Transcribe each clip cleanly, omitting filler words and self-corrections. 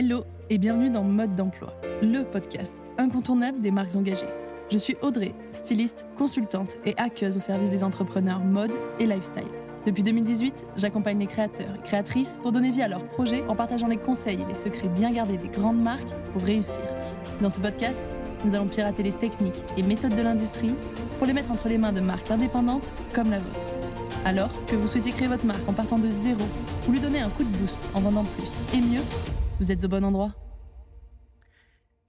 Hello et bienvenue dans Mode d'emploi, le podcast incontournable des marques engagées. Je suis Audrey, styliste, consultante et hackeuse au service des entrepreneurs mode et lifestyle. Depuis 2018, j'accompagne les créateurs et créatrices pour donner vie à leurs projets en partageant les conseils et les secrets bien gardés des grandes marques pour réussir. Dans ce podcast, nous allons pirater les techniques et méthodes de l'industrie pour les mettre entre les mains de marques indépendantes comme la vôtre. Alors que vous souhaitez créer votre marque en partant de zéro ou lui donner un coup de boost en vendant plus et mieux, vous êtes au bon endroit.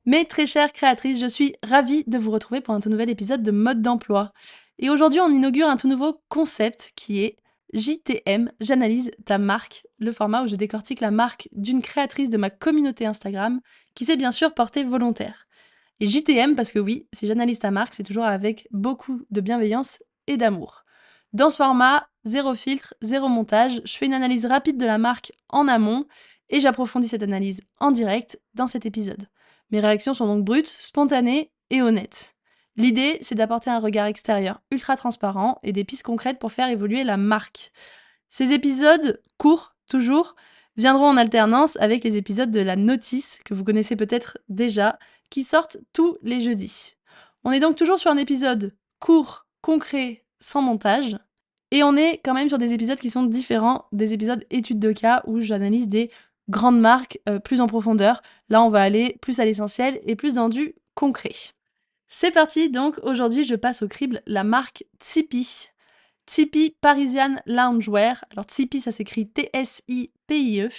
Mes très chères créatrices, je suis ravie de vous retrouver pour un tout nouvel épisode de Mode d'emploi. Et aujourd'hui, on inaugure un tout nouveau concept qui est JTM, j'analyse ta marque, le format où je décortique la marque d'une créatrice de ma communauté Instagram qui s'est bien sûr portée volontaire. Et JTM parce que oui, si j'analyse ta marque, c'est toujours avec beaucoup de bienveillance et d'amour. Dans ce format, zéro filtre, zéro montage, je fais une analyse rapide de la marque en amont et j'approfondis cette analyse en direct dans cet épisode. Mes réactions sont donc brutes, spontanées et honnêtes. L'idée, c'est d'apporter un regard extérieur ultra transparent et des pistes concrètes pour faire évoluer la marque. Ces épisodes, courts toujours, viendront en alternance avec les épisodes de la notice, que vous connaissez peut-être déjà, qui sortent tous les jeudis. On est donc toujours sur un épisode court, concret, sans montage, et on est quand même sur des épisodes qui sont différents des épisodes études de cas où j'analyse des grandes marques plus en profondeur. Là, on va aller plus à l'essentiel et plus dans du concret. C'est parti, donc aujourd'hui, je passe au crible la marque Tsipie. Tsipie Parisian Loungewear. Alors Tsipie, ça s'écrit T-S-I-P-I-E.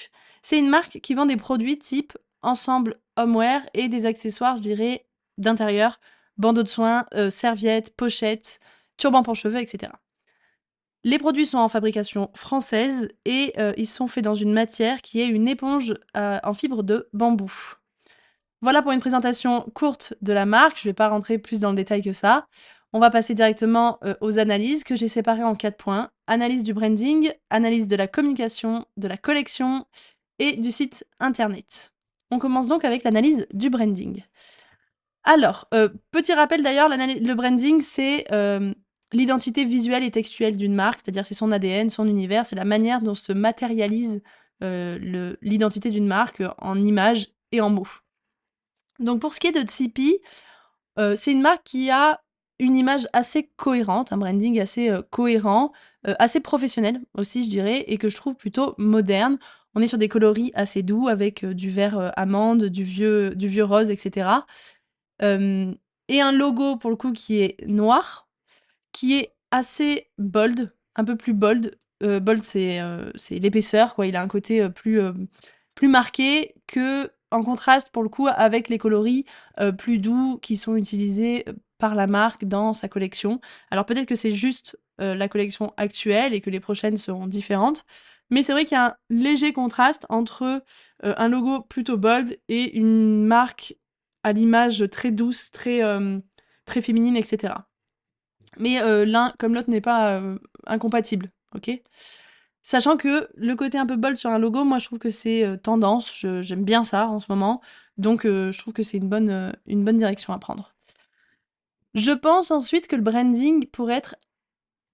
C'est une marque qui vend des produits type ensemble homeware et des accessoires, je dirais, d'intérieur, bandeaux de soins, serviettes, pochettes, turbans pour cheveux, etc. Les produits sont en fabrication française et ils sont faits dans une matière qui est une éponge en fibre de bambou. Voilà pour une présentation courte de la marque, je ne vais pas rentrer plus dans le détail que ça. On va passer directement aux analyses que j'ai séparées en 4 points. Analyse du branding, analyse de la communication, de la collection et du site internet. On commence donc avec l'analyse du branding. Alors, petit rappel d'ailleurs, le branding, c'est l'identité visuelle et textuelle d'une marque, c'est-à-dire c'est son ADN, son univers, c'est la manière dont se matérialise l'identité d'une marque en images et en mots. Donc pour ce qui est de Tsipie, c'est une marque qui a une image assez cohérente, un branding assez cohérent, assez professionnel aussi je dirais, et que je trouve plutôt moderne. On est sur des coloris assez doux avec du vert amande, du vieux rose, etc. Et un logo pour le coup qui est noir, qui est assez bold, un peu plus bold. Bold c'est l'épaisseur quoi, il a un côté plus marqué que en contraste pour le coup avec les coloris plus doux qui sont utilisés par la marque dans sa collection. Alors peut-être que c'est juste la collection actuelle et que les prochaines seront différentes, mais c'est vrai qu'il y a un léger contraste entre un logo plutôt bold et une marque à l'image très douce, très féminine, etc. Mais l'un comme l'autre n'est pas incompatible, ok? Sachant que le côté un peu bold sur un logo, moi je trouve que c'est tendance, j'aime bien ça en ce moment, donc je trouve que c'est une bonne direction à prendre. Je pense ensuite que le branding pourrait être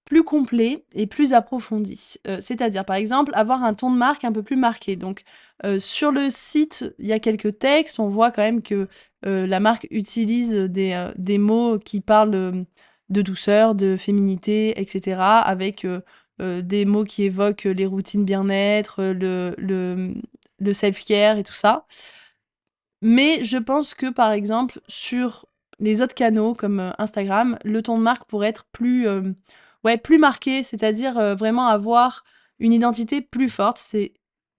plus complet et plus approfondi. C'est-à-dire, par exemple, avoir un ton de marque un peu plus marqué. Donc, sur le site, il y a quelques textes, on voit quand même que la marque utilise des mots qui parlent de douceur, de féminité, etc., avec des mots qui évoquent les routines bien-être, le self-care et tout ça. Mais je pense que, par exemple, sur les autres canaux comme Instagram, le ton de marque pourrait être plus marqué, c'est-à-dire vraiment avoir une identité plus forte. C'est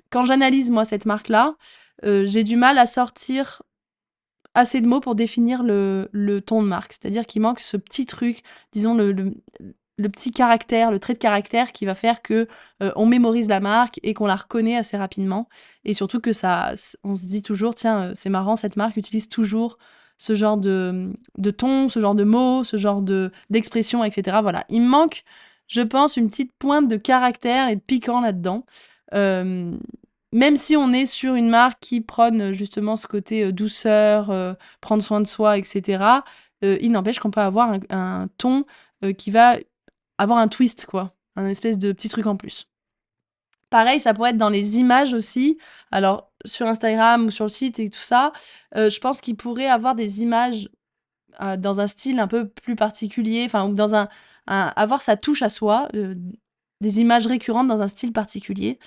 quand j'analyse moi cette marque-là, j'ai du mal à sortir assez de mots pour définir le ton de marque. C'est-à-dire qu'il manque ce petit truc, disons le petit caractère, le trait de caractère qui va faire que on mémorise la marque et qu'on la reconnaît assez rapidement. Et surtout que on se dit toujours, tiens, c'est marrant, cette marque utilise toujours ce genre de ton, ce genre de mots, ce genre d'expression, etc. Voilà. Il me manque, je pense, une petite pointe de caractère et de piquant là-dedans. Même si on est sur une marque qui prône justement ce côté douceur, prendre soin de soi, etc., il n'empêche qu'on peut avoir un ton qui va avoir un twist, quoi, un espèce de petit truc en plus. Pareil, ça pourrait être dans les images aussi. Alors, sur Instagram ou sur le site et tout ça, je pense qu'il pourrait avoir des images, dans un style un peu plus particulier, enfin ou dans avoir sa touche à soi, des images récurrentes dans un style particulier.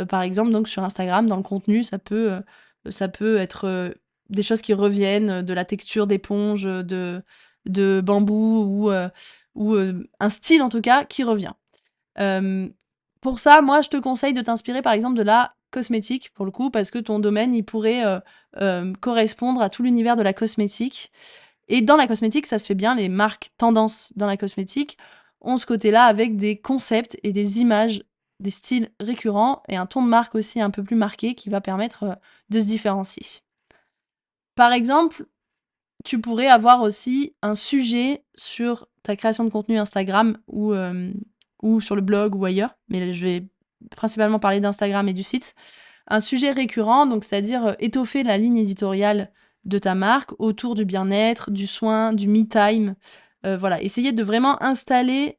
Par exemple, donc sur Instagram, dans le contenu, ça peut être, des choses qui reviennent, de la texture d'éponge, de bambou ou un style en tout cas qui revient. Hem, pour ça, moi, je te conseille de t'inspirer, par exemple, de la cosmétique, pour le coup, parce que ton domaine, il pourrait, correspondre à tout l'univers de la cosmétique et dans la cosmétique, ça se fait bien, les marques tendances dans la cosmétique ont ce côté-là avec des concepts et des images, des styles récurrents et un ton de marque aussi un peu plus marqué qui va permettre, de se différencier. Par exemple, tu pourrais avoir aussi un sujet sur ta création de contenu Instagram ou sur le blog ou ailleurs, mais je vais principalement parler d'Instagram et du site. Un sujet récurrent, donc c'est-à-dire, étoffer la ligne éditoriale de ta marque autour du bien-être, du soin, du me time. Voilà, essayer de vraiment installer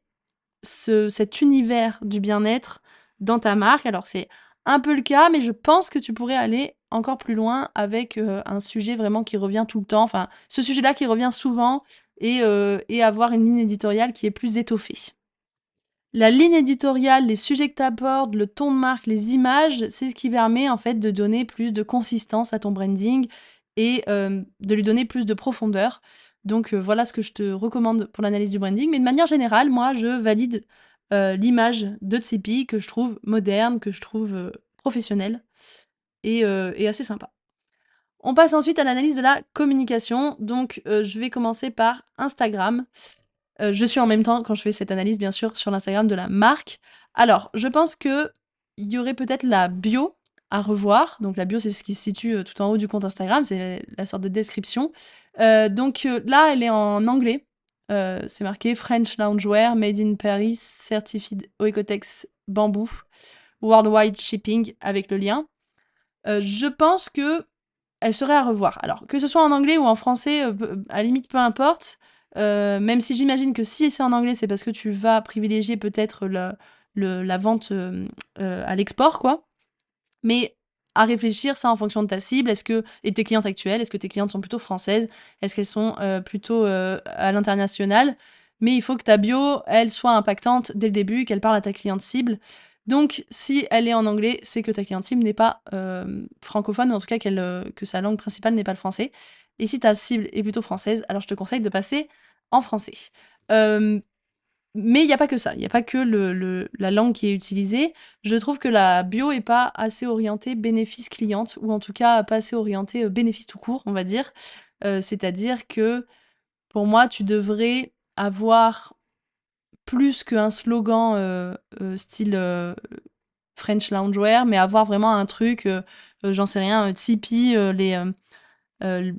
cet univers du bien-être dans ta marque. Alors c'est un peu le cas, mais je pense que tu pourrais aller encore plus loin avec, un sujet vraiment qui revient tout le temps, enfin, ce sujet-là qui revient souvent et avoir une ligne éditoriale qui est plus étoffée. La ligne éditoriale, les sujets que tu abordes, le ton de marque, les images, c'est ce qui permet en fait de donner plus de consistance à ton branding et de lui donner plus de profondeur. Donc voilà ce que je te recommande pour l'analyse du branding. Mais de manière générale, moi, je valide l'image de Tsipi que je trouve moderne, que je trouve professionnelle et assez sympa. On passe ensuite à l'analyse de la communication. Donc je vais commencer par Instagram. Je suis en même temps, quand je fais cette analyse, bien sûr, sur l'Instagram de la marque. Alors, je pense qu'il y aurait peut-être la bio à revoir. Donc la bio, c'est ce qui se situe, tout en haut du compte Instagram, c'est la sorte de description. Là, elle est en anglais. C'est marqué French loungewear made in Paris, certified Oecotex bamboo, worldwide shipping avec le lien. Je pense qu'elle serait à revoir. Alors, que ce soit en anglais ou en français, à la limite, peu importe. Même si j'imagine que si c'est en anglais, c'est parce que tu vas privilégier peut-être la vente à l'export, quoi. Mais à réfléchir, ça en fonction de ta cible. Et tes clientes actuelles, est-ce que tes clientes sont plutôt françaises? Est-ce qu'elles sont plutôt à l'international? Mais il faut que ta bio, elle soit impactante dès le début, qu'elle parle à ta cliente cible. Donc, si elle est en anglais, c'est que ta cliente cible n'est pas francophone, ou en tout cas que sa langue principale n'est pas le français. Et si ta cible est plutôt française, alors je te conseille de passer en français. Euh, mais il n'y a pas que ça, il n'y a pas que la langue qui est utilisée. Je trouve que la bio est pas assez orientée bénéfice cliente, ou en tout cas pas assez orientée bénéfice tout court, on va dire. C'est-à-dire que pour moi, tu devrais avoir plus qu'un slogan style French loungewear, mais avoir vraiment un truc, j'en sais rien, Tipeee, euh,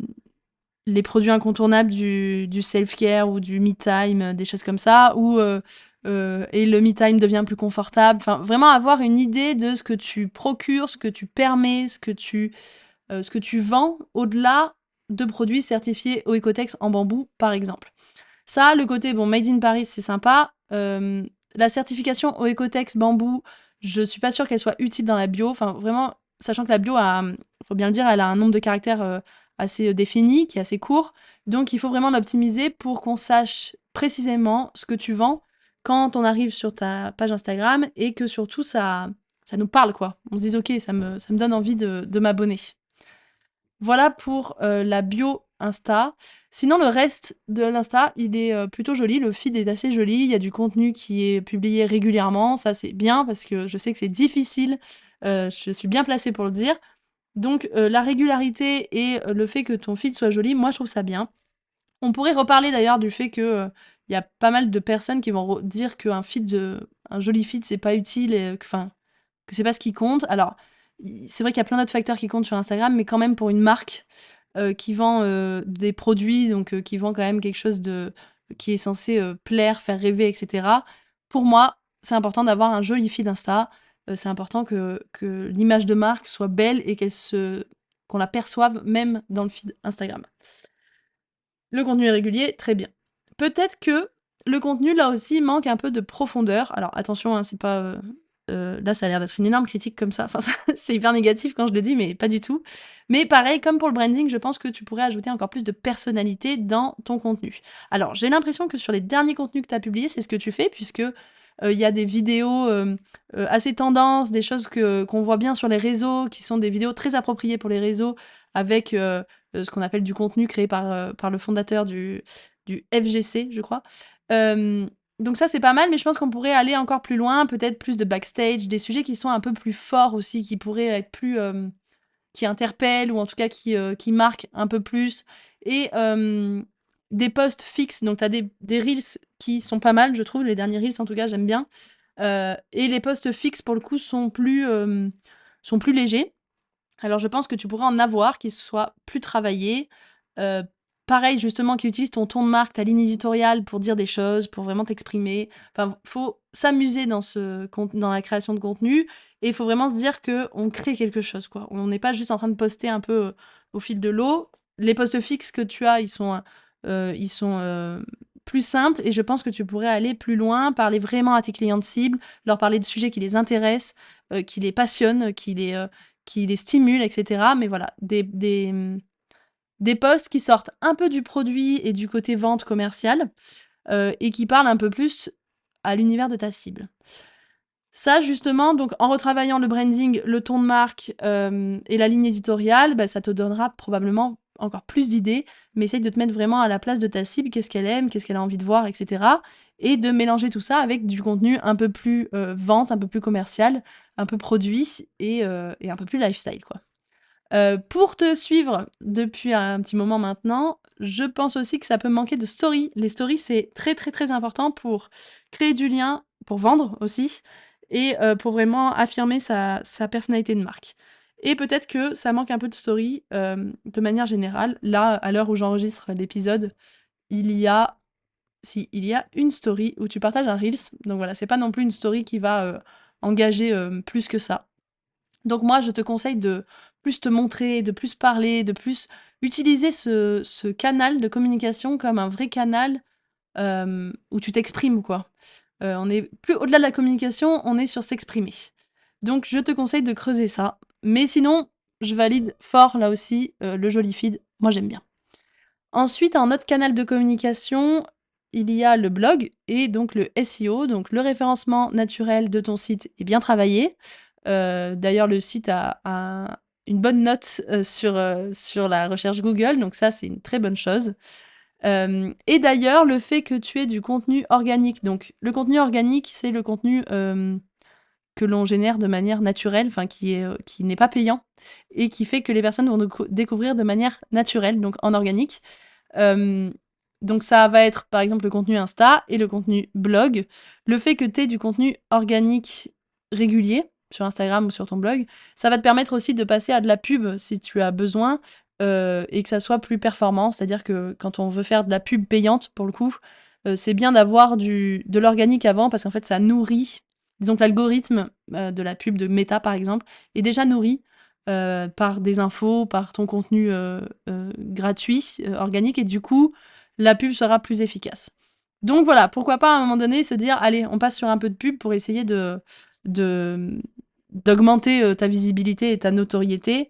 les produits incontournables du self-care ou du me-time, des choses comme ça, et le me-time devient plus confortable. Enfin, vraiment avoir une idée de ce que tu procures, ce que tu permets, ce que tu vends, au-delà de produits certifiés Oecotex en bambou, par exemple. Ça, le côté, bon, Made in Paris, c'est sympa. La certification Oecotex bambou, je suis pas sûre qu'elle soit utile dans la bio. Enfin, vraiment, sachant que la bio faut bien le dire, elle a un nombre de caractères assez défini, qui est assez court. Donc, il faut vraiment l'optimiser pour qu'on sache précisément ce que tu vends quand on arrive sur ta page Instagram et que surtout, ça nous parle, quoi. On se dise, ok, ça me donne envie de m'abonner. Voilà pour la bio Insta. Sinon, le reste de l'Insta, il est plutôt joli. Le feed est assez joli. Il y a du contenu qui est publié régulièrement. Ça, c'est bien parce que je sais que c'est difficile. Je suis bien placée pour le dire. Donc, la régularité et le fait que ton feed soit joli, moi, je trouve ça bien. On pourrait reparler d'ailleurs du fait que il y a pas mal de personnes qui vont dire qu'un feed, un joli feed, c'est pas utile et que c'est pas ce qui compte. Alors, c'est vrai qu'il y a plein d'autres facteurs qui comptent sur Instagram, mais quand même pour une marque qui vend des produits, donc qui vend quand même quelque chose qui est censé plaire, faire rêver, etc. Pour moi, c'est important d'avoir un joli feed Insta. C'est important que l'image de marque soit belle et qu'on la perçoive même dans le feed Instagram. Le contenu est régulier, très bien. Peut-être que le contenu, là aussi, manque un peu de profondeur. Alors attention, hein, c'est pas là, ça a l'air d'être une énorme critique comme ça. Enfin, c'est hyper négatif quand je le dis, mais pas du tout. Mais pareil, comme pour le branding, je pense que tu pourrais ajouter encore plus de personnalité dans ton contenu. Alors, j'ai l'impression que sur les derniers contenus que tu as publiés, c'est ce que tu fais, puisque il y a des vidéos assez tendances, des choses qu'on voit bien sur les réseaux, qui sont des vidéos très appropriées pour les réseaux, avec ce qu'on appelle du contenu créé par le fondateur du FGC, je crois. Donc ça, c'est pas mal, mais je pense qu'on pourrait aller encore plus loin, peut-être plus de backstage, des sujets qui sont un peu plus forts aussi, qui pourraient être plus, qui interpellent ou en tout cas qui marquent un peu plus. Et des posts fixes, donc tu as des reels qui sont pas mal, je trouve, les derniers reels en tout cas, j'aime bien. Et les posts fixes, pour le coup, sont plus légers. Alors je pense que tu pourrais en avoir qui soient plus travaillés. Heu, Pareil justement qui utilisent ton ton de marque, ta ligne éditoriale pour dire des choses, pour vraiment t'exprimer. Enfin, faut s'amuser dans la création de contenu et il faut vraiment se dire qu'on crée quelque chose, quoi. On n'est pas juste en train de poster un peu, au fil de l'eau. Les posts fixes que tu as, ils sont plus simples et je pense que tu pourrais aller plus loin, parler vraiment à tes clientes cibles, leur parler de sujets qui les intéressent, qui les passionnent, qui les stimulent, et cetera. Mais voilà, des posts qui sortent un peu du produit et du côté vente commerciale, et qui parlent un peu plus à l'univers de ta cible. Ça justement, donc en retravaillant le branding, le ton de marque, et la ligne éditoriale, bah, ça te donnera probablement encore plus d'idées, mais essaye de te mettre vraiment à la place de ta cible. Qu'est-ce qu'elle aime? Qu'est-ce qu'elle a envie de voir? Et cetera et de mélanger tout ça avec du contenu un peu plus, vente, un peu plus commercial, un peu produit et un peu plus lifestyle, quoi. Pour te suivre depuis un petit moment maintenant, je pense aussi que ça peut manquer de stories. Les stories, c'est très, très, très important pour créer du lien, pour vendre aussi et pour vraiment affirmer sa personnalité de marque et peut-être que ça manque un peu de story, de manière générale. Là, à l'heure où j'enregistre l'épisode, il y a il y a une story où tu partages un reels, donc voilà, c'est pas non plus une story qui va, engager, plus que ça. Donc moi, je te conseille de plus te montrer, de plus parler, de plus utiliser ce canal de communication comme un vrai canal, où tu t'exprimes, quoi. On est plus au-delà de la communication, on est sur s'exprimer. Donc je te conseille de creuser ça. Mais sinon, je valide fort là aussi, le joli feed, moi j'aime bien. Ensuite, un autre canal de communication, il y a le blog et donc le SEO, donc le référencement naturel de ton site est bien travaillé. D'ailleurs, le site a une bonne note, sur la recherche Google, donc ça, c'est une très bonne chose. Et d'ailleurs, le fait que tu aies du contenu organique, donc le contenu organique, c'est le contenu, que l'on génère de manière naturelle, enfin qui n'est pas payant et qui fait que les personnes vont découvrir de manière naturelle, donc en organique. Hem, donc ça va être, par exemple, le contenu Insta et le contenu blog. Le fait que tu aies du contenu organique régulier sur Instagram ou sur ton blog, ça va te permettre aussi de passer à de la pub si tu as besoin, et que ça soit plus performant. C'est-à-dire que quand on veut faire de la pub payante, pour le coup, c'est bien d'avoir de l'organique avant parce qu'en fait, ça nourrit disons que l'algorithme, de la pub de Meta, par exemple, est déjà nourri, par des infos, par ton contenu, gratuit, organique et du coup, la pub sera plus efficace. Donc voilà, pourquoi pas à un moment donné se dire: «Allez, on passe sur un peu de pub pour essayer de d'augmenter, ta visibilité et ta notoriété».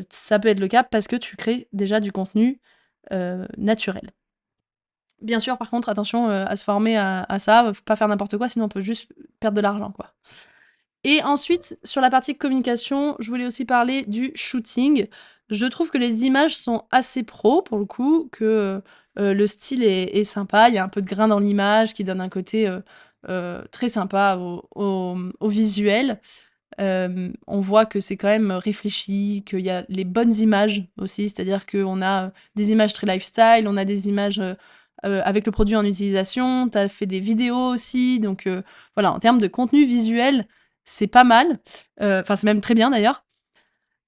Ça peut être le cas parce que tu crées déjà du contenu, naturel. Bien sûr, par contre, attention, à se former à ça, faut pas faire n'importe quoi, sinon on peut juste perdre de l'argent, quoi. Et ensuite, sur la partie communication, je voulais aussi parler du shooting. Je trouve que les images sont assez pro pour le coup, que, le style est sympa. Il y a un peu de grain dans l'image qui donne un côté, très sympa au visuel. On voit que c'est quand même réfléchi, qu'il y a les bonnes images aussi, c'est-à-dire qu'on a, des images très lifestyle, on a des images, avec le produit en utilisation. Tu as fait des vidéos aussi, donc voilà, en termes de contenu visuel, c'est pas mal. Enfin, c'est même très bien d'ailleurs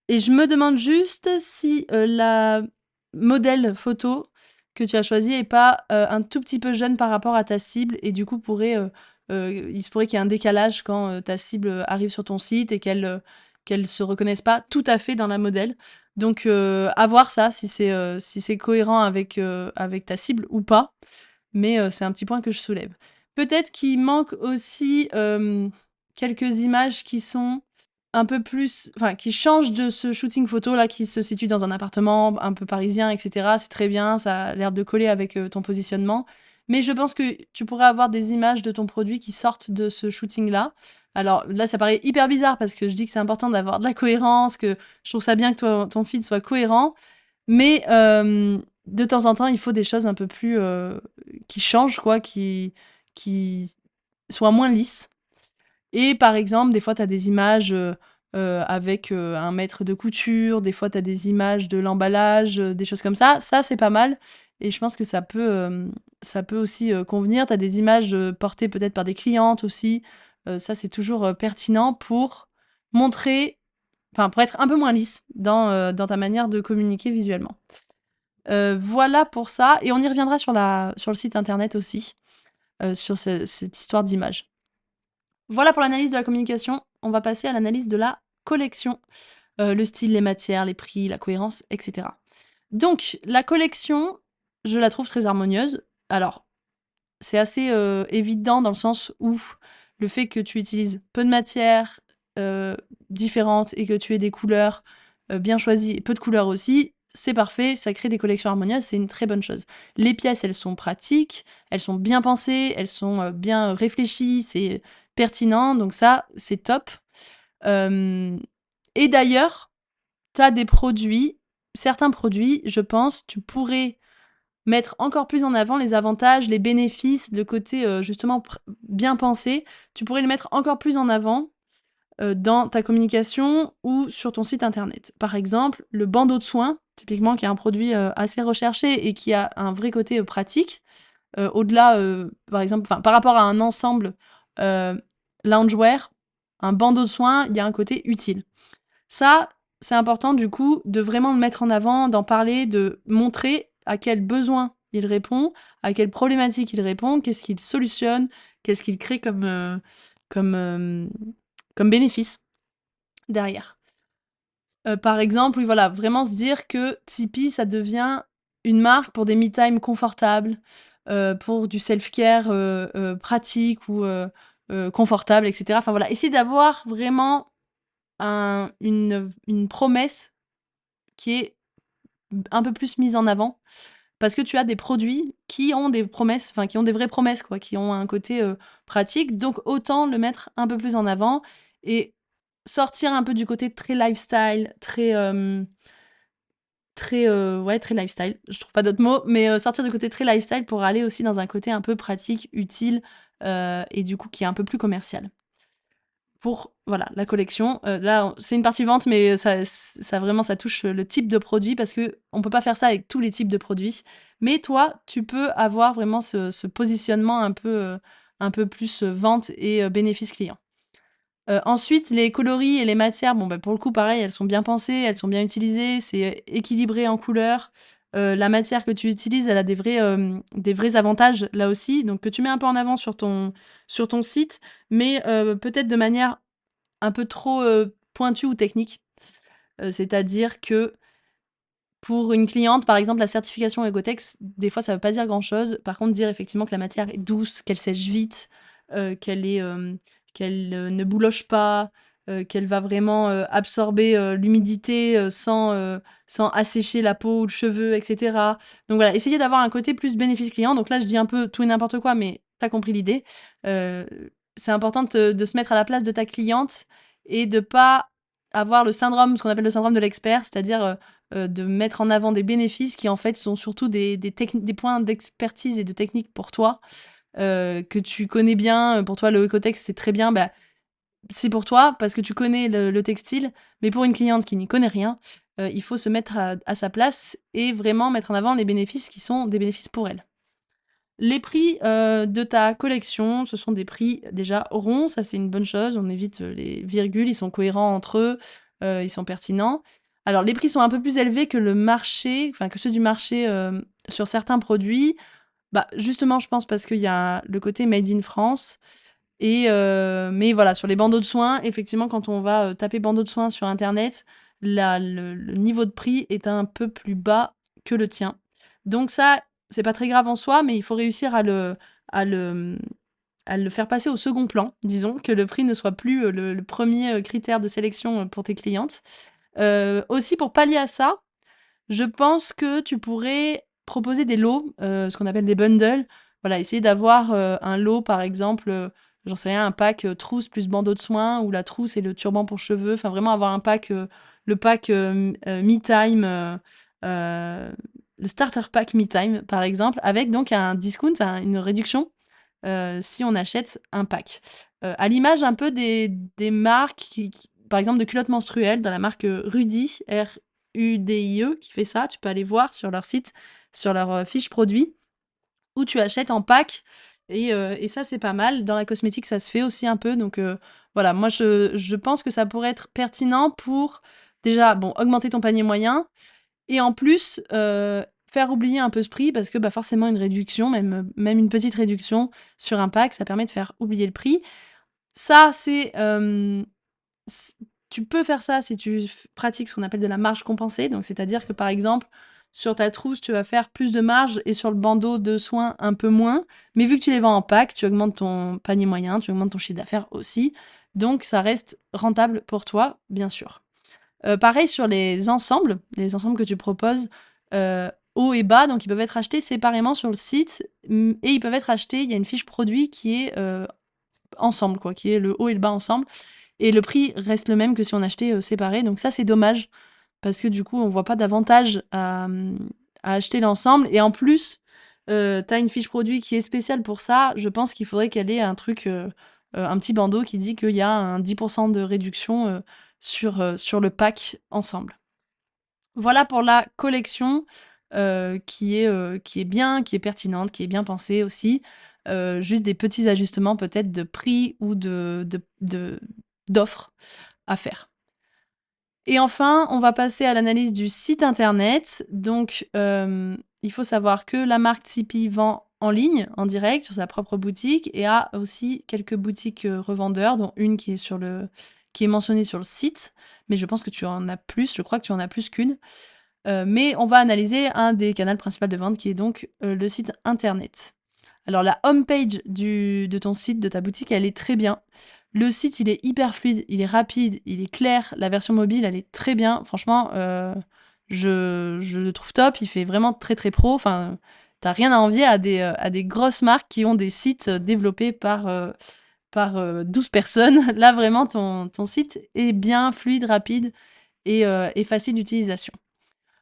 et je me demande juste si, la modèle photo que tu as choisi est pas, un tout petit peu jeune par rapport à ta cible et du coup il se pourrait qu'il y ait un décalage quand, ta cible, arrive sur ton site et qu'elle se reconnaisse pas tout à fait dans la modèle. Donc à voir ça, si c'est cohérent avec ta cible ou pas, mais c'est un petit point que je soulève. Peut-être qu'il manque aussi, quelques images qui sont un peu plus enfin, qui changent de ce shooting photo là, qui se situe dans un appartement un peu parisien et cetera. C'est très bien, ça a l'air de coller avec, ton positionnement. Mais je pense que tu pourrais avoir des images de ton produit qui sortent de ce shooting-là. Alors là, ça paraît hyper bizarre parce que je dis que c'est important d'avoir de la cohérence, que je trouve ça bien que ton feed soit cohérent. Mais de temps en temps, il faut des choses un peu plus, qui changent quoi, qui soient moins lisses. Et par exemple, des fois, tu as des images, avec, un maître de couture, des fois, tu as des images de l'emballage, des choses comme ça. Ça, c'est pas mal et je pense que ça peut aussi, convenir. Tu as des images, portées peut-être par des clientes aussi. Ça, c'est toujours, pertinent pour montrer enfin, pour être un peu moins lisse dans ta manière de communiquer visuellement. Voilà pour ça et on y reviendra sur le site internet aussi, sur cette histoire d'image. Voilà pour l'analyse de la communication. On va passer à l'analyse de la collection. Le style, les matières, les prix, la cohérence, et cetera. Donc la collection, je la trouve très harmonieuse. Alors, c'est assez, évident dans le sens où le fait que tu utilises peu de matières, différentes et que tu aies des couleurs, bien choisies et peu de couleurs aussi, c'est parfait, ça crée des collections harmonieuses, c'est une très bonne chose. Les pièces, elles sont pratiques, elles sont bien pensées, elles sont, bien réfléchies, c'est pertinent, donc ça, c'est top. Hem et d'ailleurs, tu as des produits certains produits, je pense, tu pourrais mettre encore plus en avant les avantages, les bénéfices, le côté, justement bien pensé. Tu pourrais le mettre encore plus en avant, dans ta communication ou sur ton site internet. Par exemple, le bandeau de soins, typiquement qui est un produit, assez recherché et qui a un vrai côté, pratique, au-delà, par exemple enfin, par rapport à un ensemble, loungewear, un bandeau de soins, il y a un côté utile. Ça, c'est important du coup de vraiment le mettre en avant, d'en parler, de montrer à quel besoin il répond, à quelle problématique il répond, qu'est-ce qu'il solutionne, qu'est-ce qu'il crée comme, comme bénéfice derrière. Par exemple, oui voilà, vraiment se dire que Tipeee, ça devient une marque pour des me time confortables, pour du self-care, pratique ou, confortable et cetera. Enfin voilà, essayer d'avoir vraiment une promesse qui est un peu plus mise en avant. Parce que tu as des produits qui ont des promesses, enfin qui ont des vraies promesses quoi, qui ont un côté, pratique, donc autant le mettre un peu plus en avant et sortir un peu du côté très lifestyle, très, très, ouais, très lifestyle, je trouve pas d'autres mots, mais, sortir du côté très lifestyle pour aller aussi dans un côté un peu pratique, utile, et du coup qui est un peu plus commercial. Pour, voilà, la collection, là, on c'est une partie vente, mais ça vraiment, ça touche, le type de produit parce qu'on peut pas faire ça avec tous les types de produits. Mais toi, tu peux avoir vraiment ce positionnement un peu plus, vente et bénéfice client. Ensuite, les coloris et les matières, bon, bah, pour le coup, pareil, elles sont bien pensées, elles sont bien utilisées, c'est équilibré en couleurs. La matière que tu utilises, elle a des vrais avantages, là aussi, donc que tu mets un peu en avant sur ton site, mais peut-être de manière un peu trop, pointue ou technique. C'est-à-dire que pour une cliente, par exemple, la certification Ecotex, des fois, ça veut pas dire grand-chose. Par contre, dire effectivement que la matière est douce, qu'elle sèche vite, qu'elle, ne bouloche pas, qu'elle va vraiment, absorber, l'humidité, sans assécher la peau ou le cheveu et cetera. Donc voilà, essayer d'avoir un côté plus bénéfice client. Donc là, je dis un peu tout et n'importe quoi, mais tu as compris l'idée. Heu, c'est important de se mettre à la place de ta cliente et de pas avoir le syndrome ce qu'on appelle le syndrome de l'expert, c'est-à-dire, de mettre en avant des bénéfices qui, en fait, sont surtout des points d'expertise et de technique pour toi, que tu connais bien. Pour toi, le Ecotex, c'est très bien, bah, c'est pour toi parce que tu connais le textile, mais pour une cliente qui n'y connaît rien, il faut se mettre à sa place et vraiment mettre en avant les bénéfices qui sont des bénéfices pour elle. Les prix, de ta collection, ce sont des prix déjà ronds, ça c'est une bonne chose, on évite, les virgules, ils sont cohérents entre eux, ils sont pertinents. Alors les prix sont un peu plus élevés que le marché, enfin que ceux du marché, sur certains produits. Bah, justement je pense parce qu'il y a le côté made in France et mais voilà, sur les bandeaux de soins, effectivement quand on va, taper bandeaux de soins sur internet, le niveau de prix est un peu plus bas que le tien. Donc ça, c'est pas très grave en soi, mais il faut réussir à le, à le faire passer au second plan, disons, que le prix ne soit plus, le 1er, critère de sélection, pour tes clientes. Aussi pour pallier à ça, je pense que tu pourrais proposer des lots, ce qu'on appelle des bundles. Voilà, essayer d'avoir, un lot par exemple, j'en sais rien, un pack, trousse plus bandeau de soins ou la trousse et le turban pour cheveux. Enfin vraiment avoir un pack, le pack, me time, heu, le starter pack me time par exemple, avec donc un discount, une réduction, si on achète un pack. À l'image un peu des marques qui par exemple de culottes menstruelles dans la marque, Rudie, UDIE qui fait ça. Tu peux aller voir sur leur site, sur leur, fiche produit, où tu achètes en pack et ça, c'est pas mal. Dans la cosmétique, ça se fait aussi un peu donc voilà, moi je pense que ça pourrait être pertinent pour déjà, bon, augmenter ton panier moyen et en plus, faire oublier un peu ce prix parce que, bah, forcément une réduction, même une petite réduction sur un pack, ça permet de faire oublier le prix. Ça, C tu peux faire ça si tu pratiques ce qu'on appelle de la marge compensée, donc c'est-à-dire que, par exemple, sur ta trousse, tu vas faire plus de marge et sur le bandeau de soins, un peu moins. Mais vu que tu les vends en pack, tu augmentes ton panier moyen, tu augmentes ton chiffre d'affaires aussi. Donc ça reste rentable pour toi, bien sûr. Pareil sur les ensembles que tu proposes, haut et bas, donc ils peuvent être achetés séparément sur le site, et ils peuvent être achetés il y a une fiche produit qui est, ensemble quoi, qui est le haut et le bas ensemble. Et le prix reste le même que si on achetait, séparé, donc ça, c'est dommage parce que du coup, on voit pas d'avantage à acheter l'ensemble et en plus, tu as une fiche produit qui est spéciale pour ça. Je pense qu'il faudrait qu'elle ait un truc, un petit bandeau qui dit qu'il y a un 10 de réduction, sur le pack ensemble. Voilà pour la collection, qui est bien, qui est pertinente, qui est bien pensée aussi. Juste des petits ajustements peut-être de prix ou d'offres à faire. Et enfin, on va passer à l'analyse du site internet. Donc, il faut savoir que la marque Tsipi vend en ligne, en direct, sur sa propre boutique et a aussi quelques boutiques, revendeurs, dont une qui est mentionnée sur le site. Mais je pense que tu en as plus, je crois que tu en as plus qu'une. Mais on va analyser un des canaux principaux de vente qui est donc, le site internet. Alors la homepage de ton site, de ta boutique, elle est très bien. Le site, il est hyper fluide, il est rapide, il est clair. La version mobile, elle est très bien. Franchement, je le trouve top. Il fait vraiment très, très pro. Enfin, tu rien à envier à des grosses marques qui ont des sites, développés par 12 personnes. Là, vraiment, ton site est bien fluide, rapide et facile d'utilisation.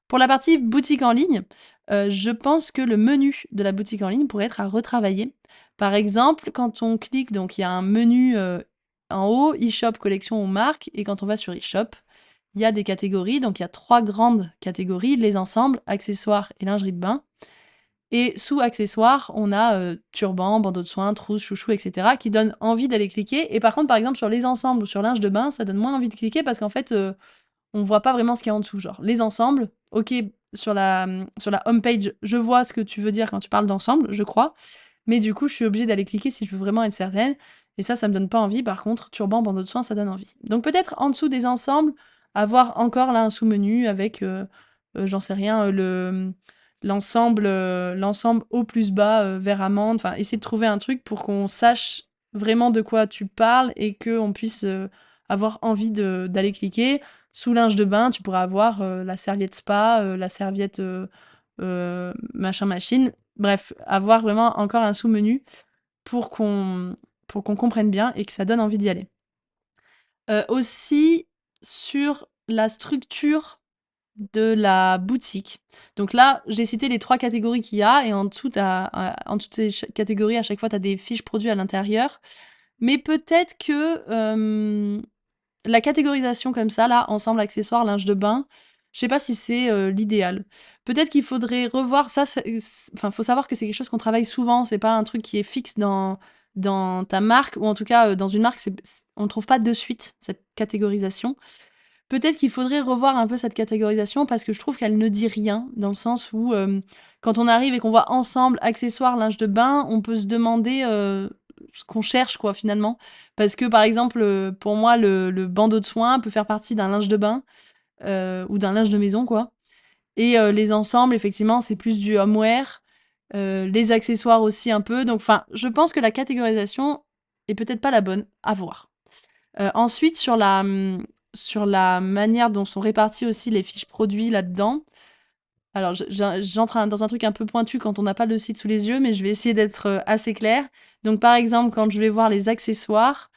Pour la partie boutique en ligne, je pense que le menu de la boutique en ligne pourrait être à retravailler. Par exemple, quand on clique, donc il y a un menu, en haut, e-shop, collection ou marque et quand on va sur e-shop, il y a des catégories, donc il y a 3 grandes catégories, les ensembles, accessoires et lingerie de bain et sous accessoires, on a, turban, bandeau de soins, trousse, chouchou et cetera qui donnent envie d'aller cliquer et par contre, par exemple, sur les ensembles ou sur linge de bain, ça donne moins envie de cliquer parce qu'en fait, on voit pas vraiment ce qu'il y a en dessous. Genre, les ensembles, OK, sur la home page, je vois ce que tu veux dire quand tu parles d'ensemble, je crois. Mais du coup, je suis obligée d'aller cliquer si je veux vraiment être certaine. Et ça me donne pas envie. Par contre, turban, bandeau de soins, ça donne envie. Donc peut-être en dessous des ensembles, avoir encore là un sous-menu avec, j'en sais rien, l'ensemble haut plus bas, vert amande. Enfin, essayer de trouver un truc pour qu'on sache vraiment de quoi tu parles et qu'on puisse avoir envie d'aller cliquer. Sous linge de bain, tu pourras avoir, la serviette spa, la serviette, machin machine. Bref, avoir vraiment encore un sous-menu pour qu'on pour qu'on comprenne bien et que ça donne envie d'y aller. Aussi sur la structure de la boutique. Donc là, j'ai cité les 3 catégories qu'il y a et en dessous en dessous de ces catégories, à chaque fois, tu as des fiches produits à l'intérieur. Mais peut-être que, la catégorisation comme ça là, ensemble, accessoires, linge de bain, je sais pas si c'est, l'idéal. Peut-être qu'il faudrait revoir ça, enfin, faut savoir que c'est quelque chose qu'on travaille souvent, c'est pas un truc qui est fixe dans ta marque ou en tout cas, dans une marque, on ne trouve pas de suite cette catégorisation. Peut-être qu'il faudrait revoir un peu cette catégorisation parce que je trouve qu'elle ne dit rien, dans le sens où, quand on arrive et qu'on voit ensemble, accessoires, linge de bain, on peut se demander, ce qu'on cherche quoi, finalement. Parce que, par exemple, pour moi, le bandeau de soins peut faire partie d'un linge de bain, ou d'un linge de maison, quoi et les ensembles, effectivement, c'est plus du homeware les accessoires aussi un peu. Donc, enfin, je pense que la catégorisation est peut-être pas la bonne, à voir. Ensuite, sur la manière dont sont réparties aussi les fiches produits là-dedans. Alors, j'entre dans un truc un peu pointu quand on n'a pas le site sous les yeux, mais je vais essayer d'être assez claire. Donc, par exemple, quand je vais voir les accessoires,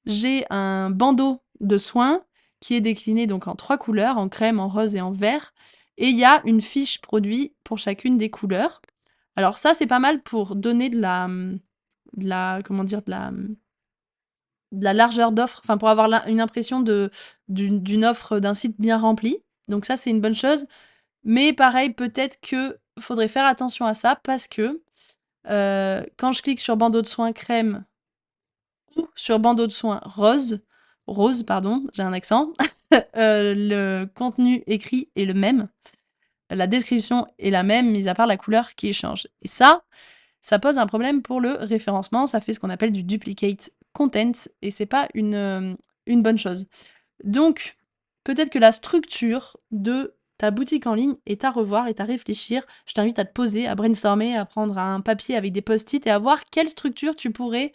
j'ai un bandeau de soins qui est décliné donc en 3 couleurs, en crème, en rose et en vert. Et il y a une fiche produit pour chacune des couleurs. Alors ça, c'est pas mal pour donner comment dire, de la largeur d'offre, enfin pour avoir une impression d'une offre d'un site bien rempli. Donc ça, c'est une bonne chose. Mais pareil, peut-être que faudrait faire attention à ça parce que quand je clique sur bandeau de soins crème ou sur bandeau de soins rose, pardon, j'ai un accent, le contenu écrit est le même, la description est la même, mis à part la couleur qui change. Et ça pose un problème pour le référencement, ça fait ce qu'on appelle du duplicate content et c'est pas une bonne chose. Donc, peut-être que la structure de ta boutique en ligne est à revoir, est à réfléchir. Je t'invite à te poser, à brainstormer, à prendre un papier avec des post-it et à voir quelle structure tu pourrais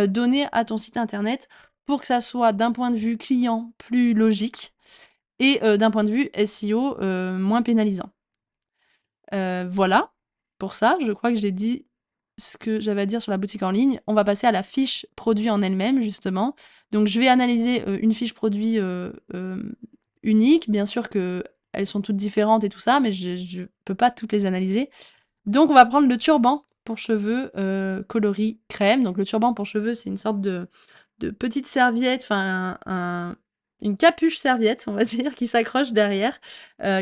donner à ton site internet pour que ça soit d'un point de vue client plus logique et d'un point de vue SEO moins pénalisant. Voilà, pour ça, je crois que j'ai dit ce que j'avais à dire sur la boutique en ligne. On va passer à la fiche produit en elle-même, justement. Donc, je vais analyser une fiche produit unique. Bien sûr qu'elles sont toutes différentes et tout ça, mais je ne peux pas toutes les analyser. Donc, on va prendre le turban pour cheveux coloris crème. Donc, le turban pour cheveux, c'est une sorte de petite serviette, enfin une capuche serviette, on va dire, qui s'accroche derrière,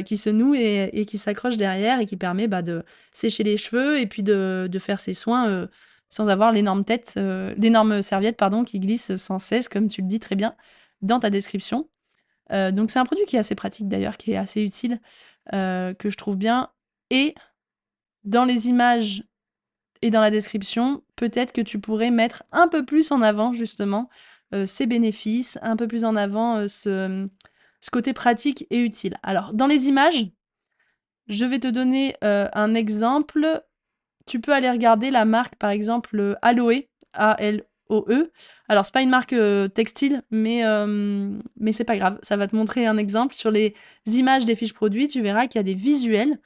qui se noue et qui s'accroche derrière et qui permet de sécher les cheveux et puis de faire ses soins sans avoir l'énorme serviette pardon, qui glisse sans cesse, comme tu le dis très bien dans ta description. Donc c'est un produit qui est assez pratique d'ailleurs, qui est assez utile, que je trouve bien. Et dans les images et dans la description, peut-être que tu pourrais mettre un peu plus en avant justement ces bénéfices, un peu plus en avant ce côté pratique et utile. Alors, dans les images, je vais te donner un exemple. Tu peux aller regarder la marque, par exemple, Aloe, A-L-O-E. Alors, c'est pas une marque textile, mais c'est pas grave. Ça va te montrer un exemple. Sur les images des fiches produits, tu verras qu'il y a des visuels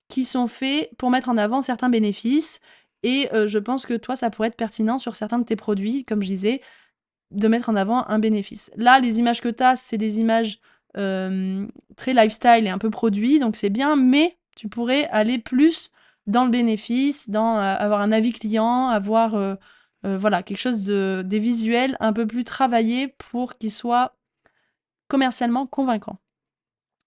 qui sont faits pour mettre en avant certains bénéfices. Et je pense que toi, ça pourrait être pertinent sur certains de tes produits, comme je disais, de mettre en avant un bénéfice. Là, les images que tu as, c'est des images très lifestyle et un peu produit, donc c'est bien, mais tu pourrais aller plus dans le bénéfice, dans avoir un avis client, avoir voilà, quelque chose des visuels un peu plus travaillés pour qu'ils soient commercialement convaincants.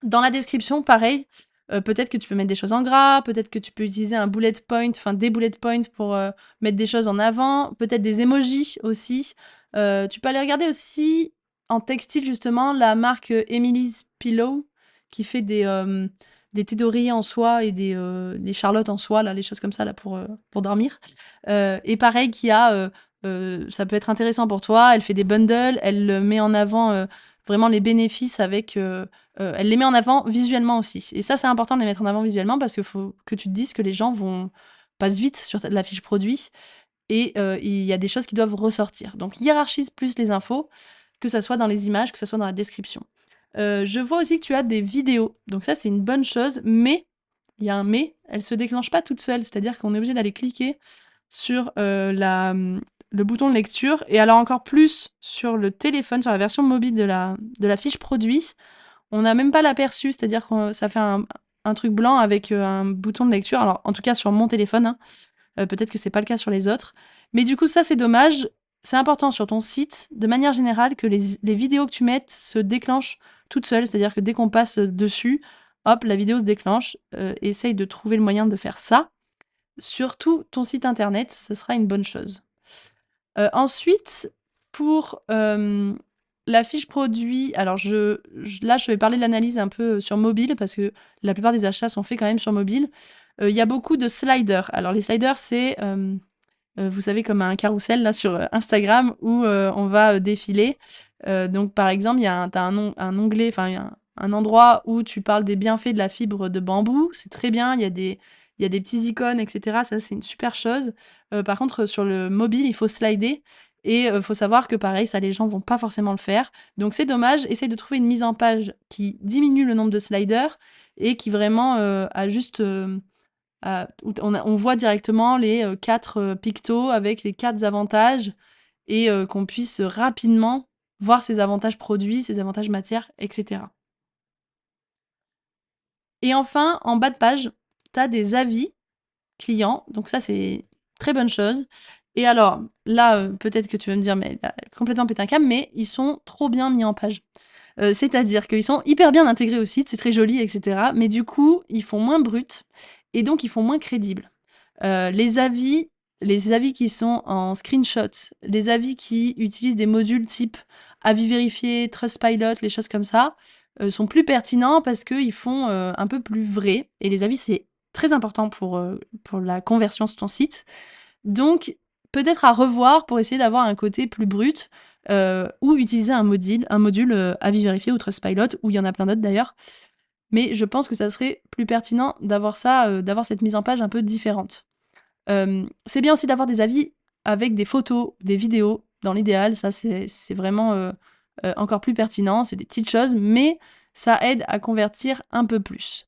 Dans la description, pareil, peut-être que tu peux mettre des choses en gras, peut-être que tu peux utiliser un bullet point, enfin des bullet points pour mettre des choses en avant, peut-être des emojis aussi. Tu peux aller regarder aussi en textile justement la marque Emily's Pillow qui fait des thés d'oreiller en soie et des charlottes en soie, là, les choses comme ça là, pour dormir. Et pareil, ça peut être intéressant pour toi, elle fait des bundles, elle met en avant vraiment les bénéfices avec elle les met en avant visuellement aussi. Et ça, c'est important de les mettre en avant visuellement parce qu'il faut que tu te dises que les gens passent vite sur la fiche produit et il y a des choses qui doivent ressortir. Donc, hiérarchise plus les infos, que ça soit dans les images, que ça soit dans la description. Je vois aussi que tu as des vidéos. Donc ça, c'est une bonne chose, mais il y a un mais, elle se déclenche pas toute seule. C'est-à-dire qu'on est obligé d'aller cliquer sur le bouton de lecture et alors encore plus sur le téléphone, sur la version mobile de la fiche produit. On n'a même pas l'aperçu, c'est-à-dire que ça fait un truc blanc avec un bouton de lecture. Alors, en tout cas, sur mon téléphone, hein. Peut-être que c'est pas le cas sur les autres. Mais du coup, ça, c'est dommage. C'est important sur ton site, de manière générale, que les vidéos que tu mettes se déclenchent toutes seules. C'est-à-dire que dès qu'on passe dessus, hop, la vidéo se déclenche. Essaye de trouver le moyen de faire ça. Surtout ton site internet, ce sera une bonne chose. Ensuite, pour la fiche produit, alors là, je vais parler de l'analyse un peu sur mobile parce que la plupart des achats sont faits quand même sur mobile. Il y a beaucoup de sliders. Alors les sliders, c'est, vous savez, comme un carrousel là sur Instagram où on va défiler. Donc par exemple, t'as un onglet, enfin un endroit où tu parles des bienfaits de la fibre de bambou. C'est très bien. Il il y a des petits icônes, etc. Ça, c'est une super chose. Par contre, sur le mobile, il faut slider et faut savoir que pareil, ça, les gens vont pas forcément le faire. Donc c'est dommage. Essaye de trouver une mise en page qui diminue le nombre de sliders et qui vraiment a juste où on voit directement les 4 pictos avec les 4 avantages et qu'on puisse rapidement voir ses avantages produits, ses avantages matières, etc. Et enfin, en bas de page, tu as des avis clients. Donc ça, c'est très bonne chose. Et alors, là, peut-être que tu vas me dire, mais elle a complètement pété un câble, mais ils sont trop bien mis en page. C'est-à-dire qu'ils sont hyper bien intégrés au site, c'est très joli, etc. Mais du coup, ils font moins brut et donc ils font moins crédibles. Les avis qui sont en screenshot, les avis qui utilisent des modules type avis vérifié, Trustpilot, les choses comme ça, sont plus pertinents parce qu'ils font un peu plus vrai. Et les avis, c'est très important pour la conversion sur ton site. Donc, peut-être à revoir pour essayer d'avoir un côté plus brut ou utiliser un module avis vérifié ou Trustpilot, où il y en a plein d'autres d'ailleurs. Mais je pense que ça serait plus pertinent d'avoir ça, d'avoir cette mise en page un peu différente. C'est bien aussi d'avoir des avis avec des photos, des vidéos, dans l'idéal, ça c'est vraiment encore plus pertinent, c'est des petites choses, mais ça aide à convertir un peu plus.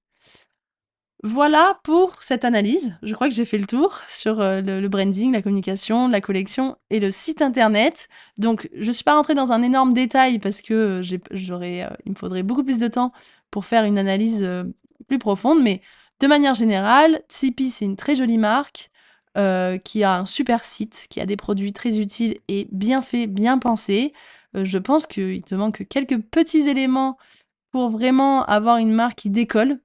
Voilà pour cette analyse. Je crois que j'ai fait le tour sur le branding, la communication, la collection et le site internet. Donc, je ne suis pas rentrée dans un énorme détail parce que il me faudrait beaucoup plus de temps pour faire une analyse plus profonde. Mais de manière générale, Tipeee, c'est une très jolie marque qui a un super site, qui a des produits très utiles et bien faits, bien pensés. Je pense qu'il te manque quelques petits éléments pour vraiment avoir une marque qui décolle.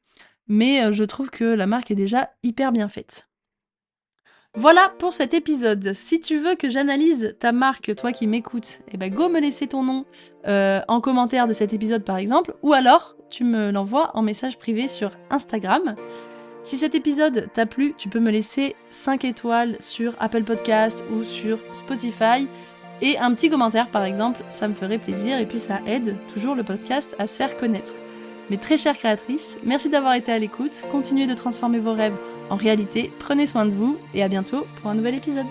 Mais je trouve que la marque est déjà hyper bien faite. Voilà pour cet épisode. Si tu veux que j'analyse ta marque, toi qui m'écoutes, eh ben go me laisser ton nom en commentaire de cet épisode par exemple, ou alors tu me l'envoies en message privé sur Instagram. Si cet épisode t'a plu, tu peux me laisser 5 étoiles sur Apple Podcast ou sur Spotify et un petit commentaire par exemple, ça me ferait plaisir et puis ça aide toujours le podcast à se faire connaître. Mes très chères créatrices, merci d'avoir été à l'écoute, continuez de transformer vos rêves en réalité, prenez soin de vous et à bientôt pour un nouvel épisode.